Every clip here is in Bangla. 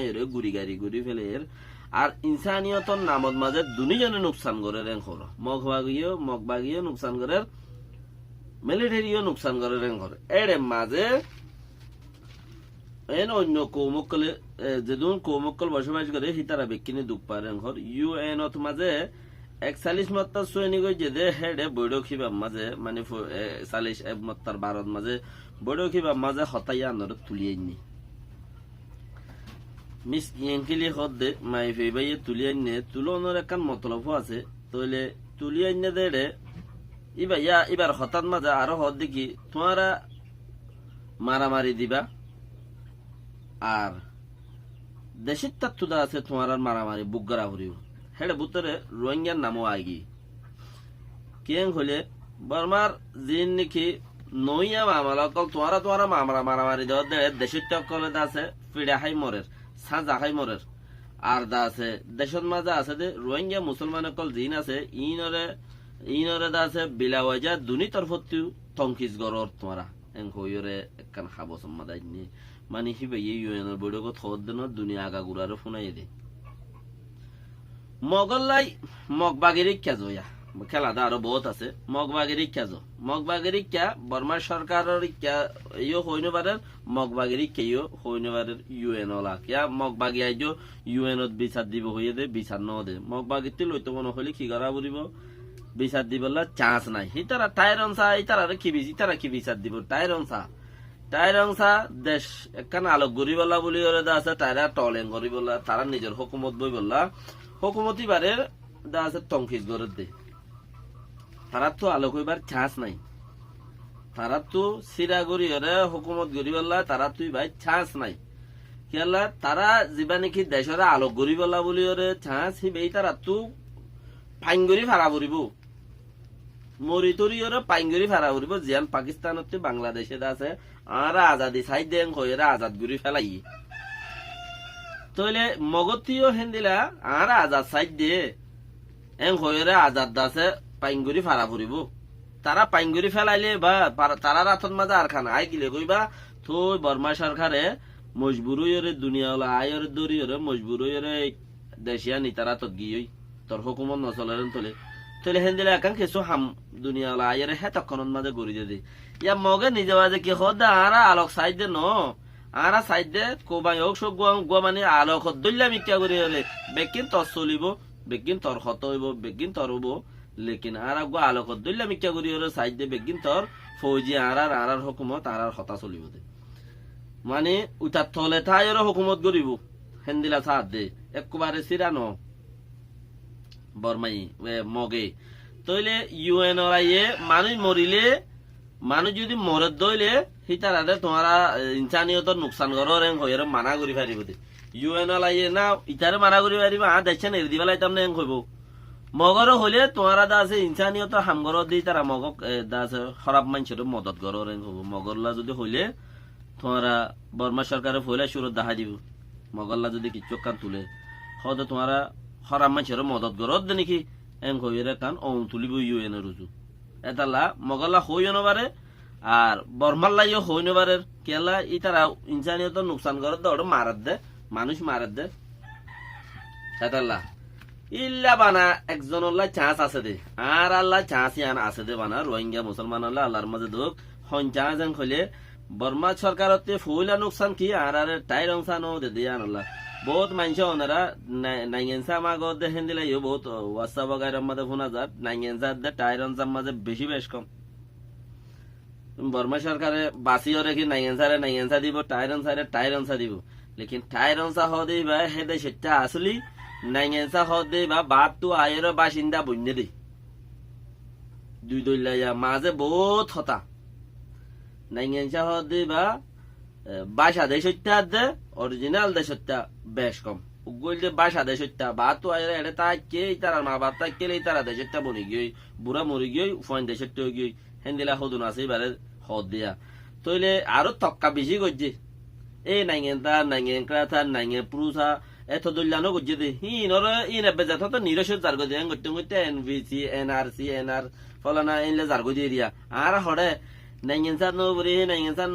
মায়েরে গুড়ি গাড়ি গুড়ি ফেলের আর ইনসানিয়তর নামত মাঝে দুনিজনে নুকসান করে রেং খর মগবাগিও নুকসান করে মিলিটারিও নুকসান করে রেং খর এর মাঝে এন অন্য কৌমকলে যেদিন কৌমকল বসবাস করে হিতারা বেকিনি দুঃখ পায় রেং খর ইউএন মাঝে 41 মত্তার সৈনিক যে হেডে বৈঠকিবা মাঝে মানে 41 মত্তার ভারত মাঝে বৈঠকিবা মাঝে হতাইয়া আনরে তুলিয়ে নি মিস ইয়াঙ্কিলি হদে মাই ফেবাইয়ে তুলিয়ে নে তুলনের একখান মতলব আছে তইলে তুলিয়ে নে দেড়ে এবার হঠাৎ মাঝে আরো হদ দেখি তোমারা মারামারি দিবা আর দেশের তাত্তুদা আছে তোমার মারামারি বুকগরা হরিও হেডে বুতরে রোহিঙ্গার নামও আগি কেন হলে বর্মার জিন নাকি নইয়া মামলা কল তোমারা মারামারি দেওয়া দেশের টকলে আছে ফিডা হাই মরের সাজা হাই মরের আর দা আছে দেশের মাঝে আছে যে রোহিঙ্গা মুসলমান কল জিন আছে ইনরে দা আছে বিলাওয়াজা দুনি তরফতিও তংকিস গরর তোমারা এন কইরে একখান খাবো সম্মাদাই নি মানে হিবে ইউএনের বড়গত হদ দেন দুনিয়া আগা গুরারে ফুনাই দে মগল্লাই মগবাগের ইচ্ছা জয়া খেলাধা আরো বহুত আছে মগবাগের ইচ্ছা মগবাগের ইচ্ছা বর্মার সরকারের ইচ্ছা ইও হইনে পারে মগবাগের ইচ্ছা ইও হইনে পারে ইউএন ওলা কিয়া মগবাগি আইজো ইউএনত বিচার দিব হইয়ে দে বিচার ন দে মগবাগিতে লইতে মনে হলে কি করা বলিব বিচার দিবলা চান্স নাই হিতারা টাইরনসা ইতারা কি বিচার দিব টাইরনসা দেশ একখান আলোক গরিবলা বলি আছে টাইরা টলেন গরিবলা তারা নিজের হুকুমত বই বললা হুকুমতি বারে দা আছে তংকিস গড়ে দে তারা তো আলোক হইবার চান্স নাই তারা তো সিরা গড়ি হরে হুকুমত গরিবলা তারা তুই ভাই চান্স নাই কেলা তারা যিবা নাকি দেশের আলোক গরিবলা বলি হরে চান্স হিবেই তারা তো ফাইনগরি ভাড়া পড়িব মরি তরি হরে পাইনগরি ভাড়া পড়িব জিয়ান পাকিস্তানত বাংলাদেশে আছে আর আজাদি চাই দেন হইরা আজাদ গুড়ি ফেলাই তইলে মগতিও হেন্দিলা আর আজাদ সাইড দিয়ে এং হইরে আজাদ দাসে পাইনগুড়ি ফাড়া ফুরিব তারা পাইনগুড়ি ফেলাইলে বা তারা রাতন মাঝে আর খানা আই গিলে কইবা থই বর্মা সরকারে মজবুর হইরে দুনিয়াওয়ালা আয়রে দরি হরে মজবুর হইরে দেশিয়া নি তারা তো গিয়ে তোর হুকুমত নচলেন তলে হেন্দিলা একান কিছু হাম দুনিয়াওয়ালা আয়রে হে তখন মাঝে গড়ি দে ইয়া মগে নিজে মাঝে কি হদ আর আলোক সাইড দে ন আরা সাইডে কোবাই হোক সব গুয়া মানে আলোক দল্লা মিথ্যা করে হলে বেকিন তর চলিব বেকিন তর হত হইব বেকিন তর হব লেকিন আরা গুয়া আলোক দল্লা মিথ্যা করে হলে সাইডে বেকিন তর ফৌজি আরার হুকুমত আরার হতা চলিব দে মানে উতার থলে ঠাইর হুকুমত গরিব হেন্দিলা সাথ দে একবারে সিরানো বর্মাই মগে তইলে ইউএন আইয়ে মানুষ মরিলে মানুষ যদি মরদ দইলে হিতারাতে তোমারা ইনসানিয়তর নুকসান করর এং হইরে মানা করি পারিব দে ইউএন লাইয়ে না ইতারে মানা করি পারিব আ দেখছেন এর দিবালাই তামনে এং কইব মগর হইলে তোমারা দা আছে ইনসানিয়তর হামগর দি তারা মগক দা আছে খারাপ মানুষের মদত করর এং কইব মগরলা যদি হইলে তোমারা বর্মা সরকারে ফইলা সুরত দেখা দিব মগরলা যদি কিছু কান তুলে হয়তো তোমারা খারাপ মানুষের মদত করর দে নাকি এং হইরে কান অং তুলিব ইউএন রুজু এতালা মগল্লা হইও নবারে আর বর্মাল্লাইও হই নবারে কেলা ইতারা ইনসানিয়ত নুকসান করে দৌড় মারাত দে মানুষ মারাত দে এতাল্লা ইল্লা বানা একজন চান্স আছে দে আর আল্লাহ চান্স ইয়ান আছে দে বানা রোহিঙ্গা মুসলমান আল্লাহর মাঝে দুঃখ হন চান্স এন খলে বর্মা সরকারতে ফুলা নুকসান কি আর টাইর অংসান দে দিয়ান আল্লাহ বহুত মানুষ ওনারা নাইগেন্সা মাগত দে হেন্দিলা ইও বহুত ওয়াসা বগাইরার মাঝে ফোনা যাত নাইগেন্সা দে টাইরনসার মাঝে বেশ কম বর্মা সরকারে বাসিও রেখে নাইগেন্সা দিব টাইরনসা দিব লেকিন টাইরনসা হদে বা হেদে সেটা আসলি নাইগেন্সা হদে বা বাদ তো আয়ের বাসিন্দা বন্যে দে দুই দইলা মাঝে বহুত হতা নাইগেন্সা হদে বা বাসা দেশ দে অরিজিনাল দেশ বেশ কম উগল বাসা দেশ বা তো আয়ের তা কে তারা মা বাপ তা কেলে তারা দেশটা বনি গিয়ে বুড়া মরি গিয়ে ফয়েন দেশের গিয়ে হেন্দিলা হদুন আছে এবারে হদ দিয়া তইলে আরো তক্কা বেশি করছে এই নাইগেন পুরুষা এত দল্যানো করছে দে ইন বেজা তো নিরস জার গো দেন করতে এনভিসি এনআরসি এনআর ফলানা এনলে জার গো দিয়ে দিয়া আর হড়ে নাইগেন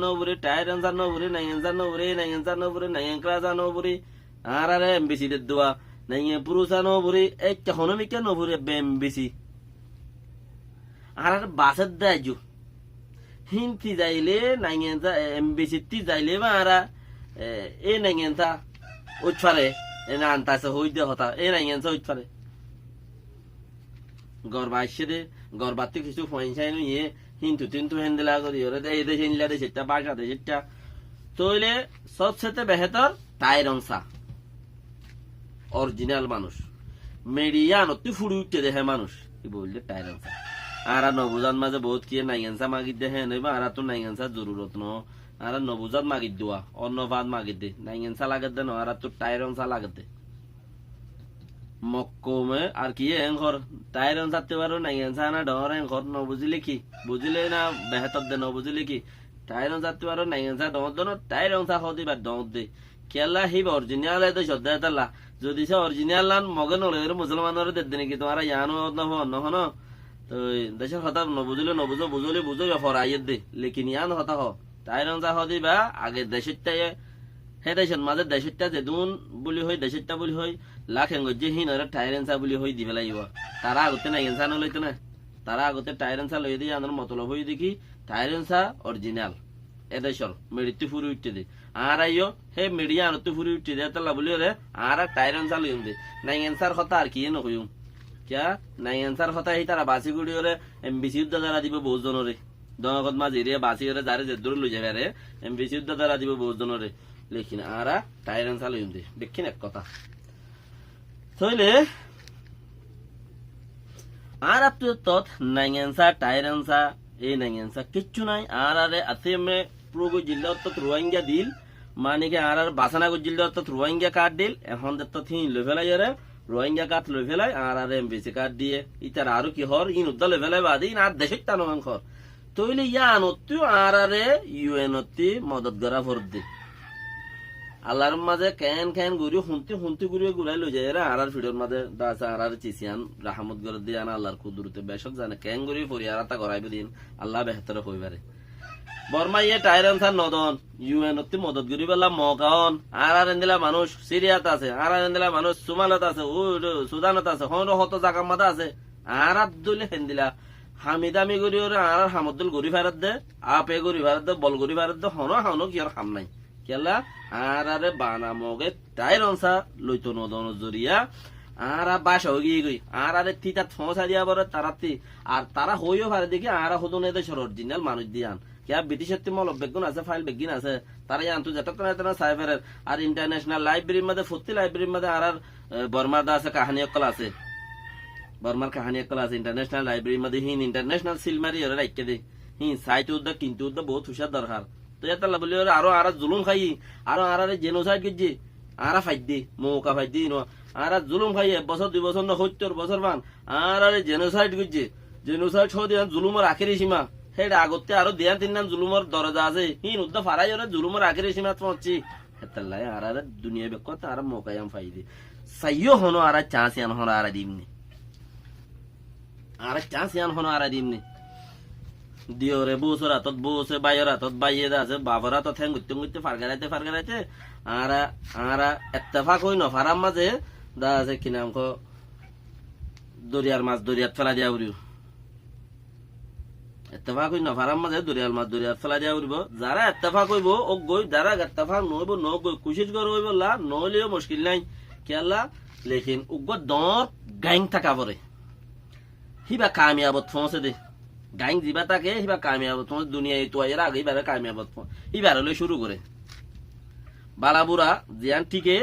নবুরি টাইরনসার নবুরি নাইগেন ক্রাসা নবুরি আর আরে এমবিসি দে দোয়া নাই পুরুষা নভরি একটা হনমিকা নভরি এমবিসি আর বাসের দেয় হিন্তি যাইলে নাইগেনতা এমবিসি তি যাইলে বা আরা এ নাইগেনতা উঠফারে এ না আনতাছে হইতে হতা এ নাইগেনতা উঠফারে গরবা আসছে দে গরবাতে কিছু পয়সাই নিয়ে হিন্তু তিন্তু হেন্দিলা করি ওরে এই দেশে হিনলা দেশে বাসা দেশে তইলে সবচেয়ে বেহতর টাইরংসা অরিজিনাল মানুষ মেডিয়ান অতি ফুড়ি উঠতে দেখে মানুষ কি বললে টাইরংসা আর নবুজান মাঝে বহুত কি নাইগেনসা মাগিত দেখে নইবা আর তো নাইগেনসা জরুরত ন আর নবুজাত মাগিত দেওয়া অন্য ভাত মাগিত দে নাইগেনসা লাগে দে ন আর তো টাইরংসা লাগে দে মক্কমে আর কি এঙ্কর টাইরন চাতে পারো নাইগেনসা না ডর এঙ্কর ন বুঝিলে কি বুঝিলে না বেহতর দে ন বুঝিলে কি টাইরন চাতে পারো নাইগেনসা ডর দন টাইরংসা হদি বা ডর দে কেলা হিব অরিজিনাল এ তো শ্রদ্ধা তালা যদি সে অরিজিনাল লান মগে নলে মুসলমানের দে নাকি তোমার ইয়ানো নহন তো দেশের কথা নবুঝিলে নবুঝো বুঝলে বুঝো ফরাইয়ের দে লেকিন ইয়ান হতা হ টাইরংসা হদি বা আগে দেশেরটাই হে দেশের মাঝে দেশেরটা যেদুন বলি হই দেশেরটা বলি হই লাখ এঙ্গজে হিন আর টাইরেন্সা বলি হই দিবে লাগিব তারা আগতে নাইগেনসা নলইতো না তারা আগতে টাইরেন্সা লই দিয়ে আনার মতলব হই দেখি টাইরেন্সা অরিজিনাল এদেশর মেডিতে ফুরি উঠতে দে আর আইও হে মিডিয়া আনতে ফুরি উঠতে দে তালা বলি রে আর টাইরেন্সা লইম দে নাইগেনসার কথা আর কি নকইম কিয়া নাইগেনসার কথা হি তারা বাসি গুড়ি ওরে এমবিসি উদ্দা দ্বারা দিব বহুত জনরে দনগত মাঝে রে বাসি ওরে যারে যে দূর লই যাবে রে এমবিসি উদ্দা দ্বারা দিব বহুত জনরে লেকিন আর টাইরেন্সা লইম দে দেখিন এক কথা তইলে আর আপনি তত নাইগেনসা টাইরেন্সা এই নাইগেনসা কিচ্ছু নাই আর আরে আছে মে পুরো জিল্লা তত রোহিঙ্গা দিল মানে কি আর বাসানাগর জিল্লা তত রোহিঙ্গা কার্ড দিল এখন তো থিন লই ফেলাই আরে রোহিঙ্গা কার্ড লই ফেলাই আর আরে এমবিসি কার্ড দিয়ে ইতার আরো কি হর ইন উদ্দা লই ফেলাই বাদি না দেশে টানো খর তইলে ইয়ান অতি আর আরে ইউএন অতি মদত করা ফর দে আল্লাহর মাঝে কেন কেন গুড়ি হুন্তি গুড়ি গুড়াই লই যায় আর ফিডর মাঝে দাসা আর চিসিয়ান রাহমত করে দিয়ে আনা আল্লাহর কুদরতে বেশক জানে কেন গুড়ি ফরিয়ার তা করাইবে দিন আল্লাহ বেহতর হইবারে বর্মা ইয়ে টাইরেন্সা নদন ইউএন অতি মদত করি বেলা মকান আর এন্দিলা মানুষ সিরিয়াত আছে আর এন্দিলা মানুষ সুমালত আছে ও সুদানত আছে হন হত জায়গা মাথা আছে আর আব্দুল হেন্দিলা হামিদামি গরি ওরে আর হামদুল গরি ফারাত দে আপে গরি ফারাত দে বল গরি ফারাত দে হন কি আর হাম নাই কেলা আর আরে বানা মগে টাইরংসা লইতো নদন জরিয়া আর বাসা গিয়ে গই আর আরে তিতা ফসা দিয়া বড় তারাতি আর তারা হইও পারে দেখি আর হদন এদের অরিজিনাল মানুষ দিয়ান কিয়া ব্রিটিশের মল বেগুন আছে ফাইল বেগিন আছে তারা আনতো যেটা সাইবারের আর ইন্টারন্যাশনাল লাইব্রেরির মধ্যে ফুর্তি লাইব্রেরির মধ্যে আর বর্মার দা আছে কাহানি অকল আছে বর্মার কাহানি অকল আছে ইন্টারন্যাশনাল লাইব্রেরির মধ্যে হিন ইন্টারন্যাশনাল সিলমারি ওরা রাখতে দে হিন সাইট উদ্দা কিন্তু উদ্দা বহুত হুশার দরকার তো এতলা বলি আরো আর জুলুম খাই আরো আর জেনোসাইড গেছে আর ফাইদ দি মৌকা ফাইদ দি আর জুলুম খাই 1 বছর 2 বছর না 70 বছর মান আর জেনোসাইড গেছে জেনোসাইড ছ দিয়া জুলুমের আখেরি সীমা হেডা আগতে আরো দেয়া 3 নাম জুলুমের দরজা আছে হিন উদ্দা ফারাই ওরে জুলুমের আখেরি সীমা পৌঁছি এতলা আর দুনিয়া বেকত আর মৌকায়াম ফাইদি সাইয়ো হনো আর চান্স ইয়ান হনো আর দিমনি আর চান্স ইয়ান হনো আর দিমনি দিওরে বউসর হাতত বউসে বাইয়ের হাতত বাইয়ে আছে বাবার হাতত হ্যাং ঘুরতে ফারগারাইতে আর এত্তেফাক হই নফারাম মাঝে দা আছে কি নাম দরিয়ার মাছ দরিয়াত ফেলা দিয়া উড়িও এত্তেফাক হই নফারাম মাঝে দরিয়ার মাছ দরিয়াত ফেলা দিয়া উড়িব যারা এত্তেফাক হইব ও গই যারা এত্তেফাক নইব ন গই কুশিশ করে হইব লা নইলেও মুশকিল নাই কেলা লেকিন উগ্র দর গাইং থাকা পরে হিবা কামিয়াবত পৌঁছে দে গাইং যিবা তাকে সিবা কামিয়াব তোমার দুনিয়া তো এর আগে এবারে কামিয়াব এবারে লই শুরু করে বালাবুরা জিয়ান ঠিকে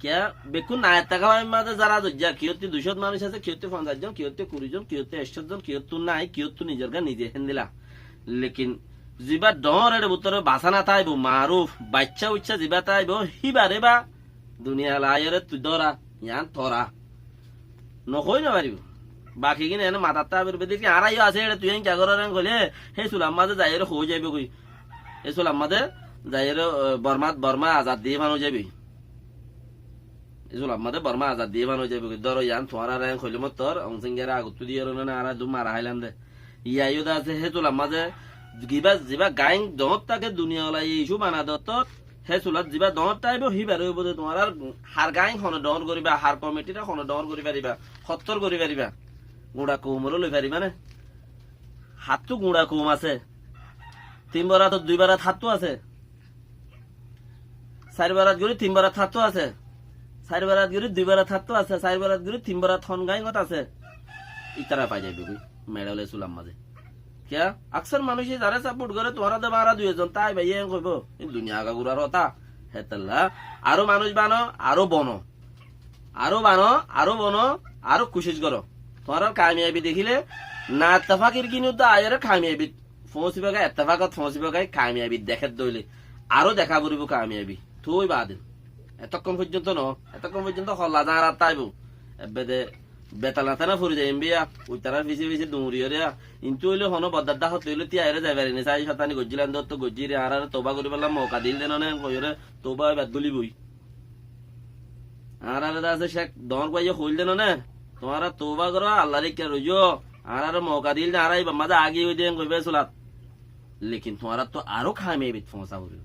কে বেকুন না টাকা মাঝে যারা যা কিয়তে 200 মানুষ আছে কিয়তে 50 জন কিয়তে 20 জন কিয়তে 100 জন কিয়তে নাই কিয়তে নিজের গা নিজে হেন্দিলা লেকিন যিবা ডর এর ভিতরে বাসানা তাইব মারুফ বাচ্চা উচ্চা যিবা তাইব হিবারে বা দুনিয়া লায়রে তুই দরা ইয়ান তোরা নকই না পারিব বাকি কিনে এনে মাথাটা বেরবে দেখি আর আইও আছে তুই কি করার গলে হে সুলাম মাঝে যাইরে হয়ে যাইবে কই এই সুলাম মাঝে যাইরে বর্মা আজাদ দিয়ে মানুষ যাবি এই সুলাম মাঝে বর্মা আজাদ দিয়ে মানুষ যাবি ধর ইয়ান তোমার র্যাঙ্ক হইলে মত তোর অংসিঙ্গেরা আগত দিয়ে না আর দু মারা হাইলাম দে ইয়াইও দা আছে হে সুলাম মাঝে গিবা জিবা গাইং দত তাকে দুনিয়া ওলাই ইস্যু বানা দত হে চুলাত যিবা দহত টাইব সি বারে হইব যে তোমার হার গাই খনে দহন করিবা হার কমিটিটা খনে দহন করি পারিবা সত্তর করি পারিবা গুড়া কুমরও লই পারিবা না হাতটো গুড়া কুম আছে 3 বারাত 2 বারাত হাতটো আছে 4 বারাত গরি 3 বারাত হাতটো আছে 4 বারাত গরি 2 বারাত হাতটো আছে 4 বারাত গরি 3 বারাত হন গাই গত আছে ইতারা পাই যাইবে কই মেডালে চুলাম মাঝে क्या अक्सर मनुष्य যারা সাপোর্ট করে তোরা দে মারা দুইজন তাই ভাই এন কইব এই দুনিয়া আগা গুড়ার হতা হেতাল্লা আরো মানুষ বানো আরো বনো আরো বানো আরো বনো আরো কোশিশ করো তোমার কামিয়াবি দেখিলে না ইত্তেফাকের কিনু তো আয়ের কামিয়াবি ফৌসিবা গায় ইত্তেফাকত ফৌসিবা গায় কামিয়াবি দেখে দইলে আরো দেখা পড়িব কামিয়াবি তুই বাদে এতক্ষণ পর্যন্ত হল্লা জানার তাইব এবেদে বেতালা তানা ফুরি যায় এমবিয়া ওই তারা ফিসি ফিসি দুমুরিও রে ইন্তু হইলে হনো বদারদা হতে হইলে তি আইরে যাই পারিনি চাই শতানি গজ্জিলান দত্ত গজ্জিরে আর তোবা করি পেলাম মৌকা দিল দেন নে কইরে তোবা বাদ গলি বই আর আছে শেখ দর কইয়ে হইল দেন নে তোমারা তোবা করো আল্লাহর কে রইজো আর মৌকা দিল আর আই মাঝে আগে হই দেন কইবে সুলাত लेकिन তোমারা তো আরো খামে বিত ফোঁসা হইল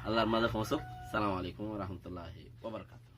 আল্লাহর মাঝে ফোঁসো আসসালামু আলাইকুম ওয়া রাহমাতুল্লাহি ওয়া বারাকাতুহু